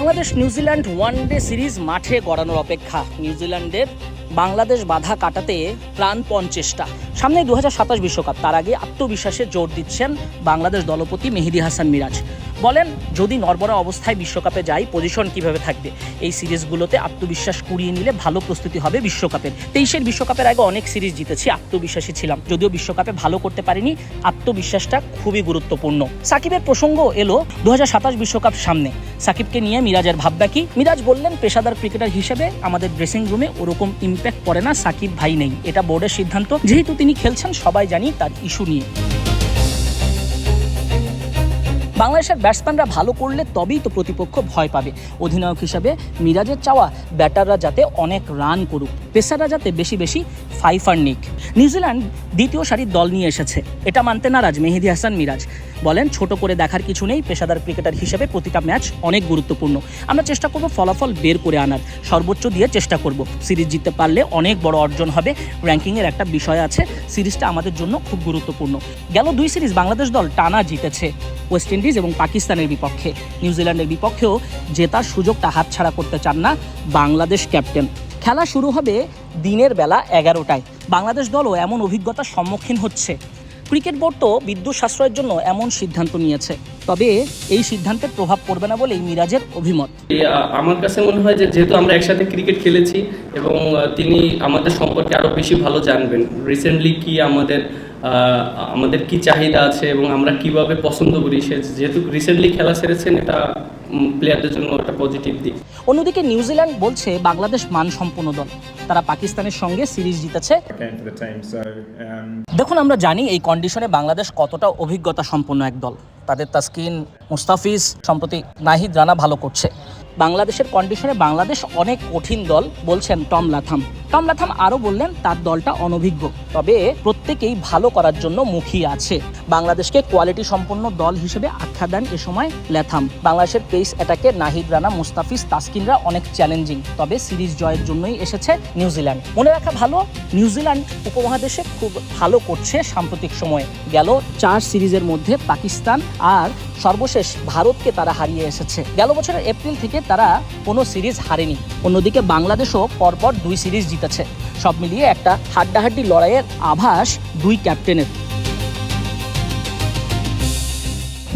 Bangladesh New Zealand one day series মাঠে গড়ানোর অপেক্ষা। নিউজিল্যান্ডের বাংলাদেশ বাধা কাটাতে প্রাণপণ চেষ্টা। সামনে 2027 বিশ্বকাপ, তার আগে আত্মবিশ্বাসে জোর দিচ্ছেন বাংলাদেশ দলপতি মেহেদী হাসান মিরাজ। বলেন, যদি নড়বড়ে অবস্থায় বিশ্বকাপে যাই, পজিশন কিভাবে থাকবে। এই সিরিজগুলোতে আত্মবিশ্বাস কুড়িয়ে নিলে ভালো প্রস্তুতি হবে বিশ্বকাপের। 23-এর বিশ্বকাপের আগে অনেক সিরিজ জিতেছি, আত্মবিশ্বাসী ছিলাম। যদিও বিশ্বকাপে ভালো করতে পারিনি, আত্মবিশ্বাসটা খুবই গুরুত্বপূর্ণ। সাকিবের প্রসঙ্গ এলো 2027 বিশ্বকাপ সামনে। সাকিবকে নিয়ে মিরাজের ভাবনা কি? মিরাজ বললেন, পেশাদার ক্রিকেটার হিসেবে আমাদের ড্রেসিং রুমে ওরকম ইম্প্যাক্ট পড়ে না, সাকিব ভাই নেই, এটা বোর্ডের সিদ্ধান্ত। যেহেতু তিনি খেলছেন, সবাই জানি তার ইস্যু নিয়ে। বাংলাদেশের ব্যাটসম্যানরা ভালো করলে তবেই তো প্রতিপক্ষ ভয় পাবে। অধিনায়ক হিসাবে মিরাজের চাওয়া, ব্যাটাররা যাতে অনেক রান করুক, পেসাররা যাতে বেশি বেশি ফাইফার নিক। নিউজিল্যান্ড দ্বিতীয় সারির দল নিয়ে এসেছে, এটা মানতে নারাজ মেহেদী হাসান মিরাজ। বলেন, ছোট করে দেখার কিছু নেই, পেশাদার ক্রিকেটার হিসেবে প্রতিটা ম্যাচ অনেক গুরুত্বপূর্ণ। আমরা চেষ্টা করব ফলাফল বের করে আনার, সর্বোচ্চ দিয়ে চেষ্টা করব। সিরিজ জিততে পারলে অনেক বড় অর্জন হবে। র্যাঙ্কিংয়ের একটা বিষয় আছে, সিরিজটা আমাদের জন্য খুব গুরুত্বপূর্ণ। গেল 2 সিরিজ বাংলাদেশ দল টানা জিতেছে, ওয়েস্ট ইন্ডিজ এবং পাকিস্তানের বিপক্ষে। নিউজিল্যান্ডের বিপক্ষেও জেতার সুযোগটা হাতছাড়া করতে চান না বাংলাদেশ ক্যাপ্টেন। খেলা শুরু হবে দিনের বেলা 11টায়। বাংলাদেশ দলও এমন অভিজ্ঞতার সম্মুখীন হচ্ছে। ক্রিকেট বোর্ড তো বিদ্যুৎ সাশ্রয়ের জন্য এমন সিদ্ধান্ত নিয়েছে, তবে এই সিদ্ধান্তের প্রভাব পড়বে না বলেই মিরাজের অভিমত। আমার কাছে মনে হয় যে যেহেতু আমরা একসাথে ক্রিকেট খেলেছি এবং তিনি আমাদের সম্পর্কে আরো বেশি ভালো জানবেন, রিসেন্টলি কি আমাদের কি চাহিদা আছে এবং আমরা কিভাবে পছন্দ করি। সে যেহেতু রিসেন্টলি খেলা সেরেছেন, এটা প্লেয়ারদের জন্য একটা পজিটিভ দিক। অন্যদিকে নিউজিল্যান্ড বলছে বাংলাদেশ মানসম্পন্ন দল, তারা পাকিস্তানের সঙ্গে সিরিজ জিতেছে। দেখুন, আমরা জানি এই কন্ডিশনে বাংলাদেশ কতটা অভিজ্ঞতা সম্পন্ন এক দল। তাদের তাসকিন, মুস্তাফিজ, সম্প্রতি নাহিদ রানা ভালো করছে। বাংলাদেশের কন্ডিশনে বাংলাদেশ অনেক কঠিন দল বলছেন টম লাথাম। আরও বললেন, তার দলটা অনভিজ্ঞ, তবে প্রত্যেকেই ভালো করার জন্য মুখিয়ে আছে। বাংলাদেশকে কোয়ালিটি সম্পন্ন দল হিসেবে আখ্যা দেন এ সময় লাথাম। বাংলাদেশের পেস অ্যাটাকে নাহিদ রানা, মুস্তাফিজ, তাসকিনরা অনেক চ্যালেঞ্জিং, তবে সিরিজ জয়ের জন্যই এসেছে নিউজিল্যান্ড। মনে রাখা ভালো, নিউজিল্যান্ড উপমহাদেশে খুব ভালো করছে সাম্প্রতিক সময়ে। গেল 4 সিরিজের মধ্যে পাকিস্তান আর সর্বশেষ ভারতকে তারা হারিয়ে এসেছে। গেল বছরের এপ্রিল থেকে তারা কোনো সিরিজ হারেনি। অন্যদিকে বাংলাদেশও পরপর 2 সিরিজ জিতেছে। সব মিলিয়ে একটা হাড্ডাহাড্ডি লড়াইয়ের আভাস 2 ক্যাপ্টেনের।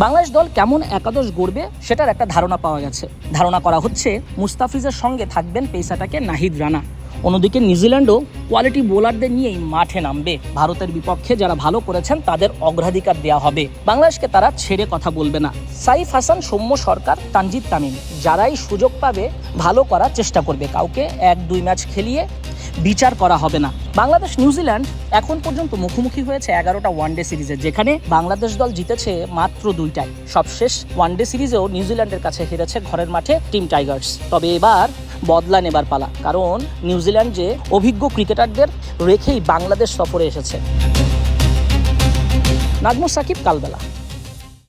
বাংলাদেশ দল কেমন একাদশ গড়বে সেটার একটা ধারণা পাওয়া গেছে। ধারণা করা হচ্ছে মুস্তাফিজের সঙ্গে থাকবেন পেস অ্যাটাকে নাহিদ রানা। অন্যদিকে নিউজিল্যান্ডও কোয়ালিটি বোলারদের নিয়েই মাঠে নামবে। ভারতের বিপক্ষে যারা ভালো করেছেন তাদের অগ্রাধিকার দেওয়া হবে। বাংলাদেশকে তারা ছেড়ে কথা বলবে না। সাইফ হাসান, সৌম্য সরকার, তানজিদ তামিম যারাই সুযোগ পাবে ভালো করার চেষ্টা করবে। কাউকে 1-2 ম্যাচ খেলিয়ে বিচার করা হবে না। বাংলাদেশ নিউজিল্যান্ড এখন পর্যন্ত মুখোমুখি হয়েছে 11টা ওয়ানডে সিরিজে, যেখানে বাংলাদেশ দল জিতেছে মাত্র 2টায়। সবশেষ ওয়ানডে সিরিজেও নিউজিল্যান্ডের কাছে হেরেছে ঘরের মাঠে টিম টাইগার্স। তবে এবার বদলা নেবার পালা, কারণ নিউজিল্যান্ড যে অভিজ্ঞ ক্রিকেটারদের রেখেই বাংলাদেশ সফরে এসেছে। নাজমুস সাকিব, কালবেলা।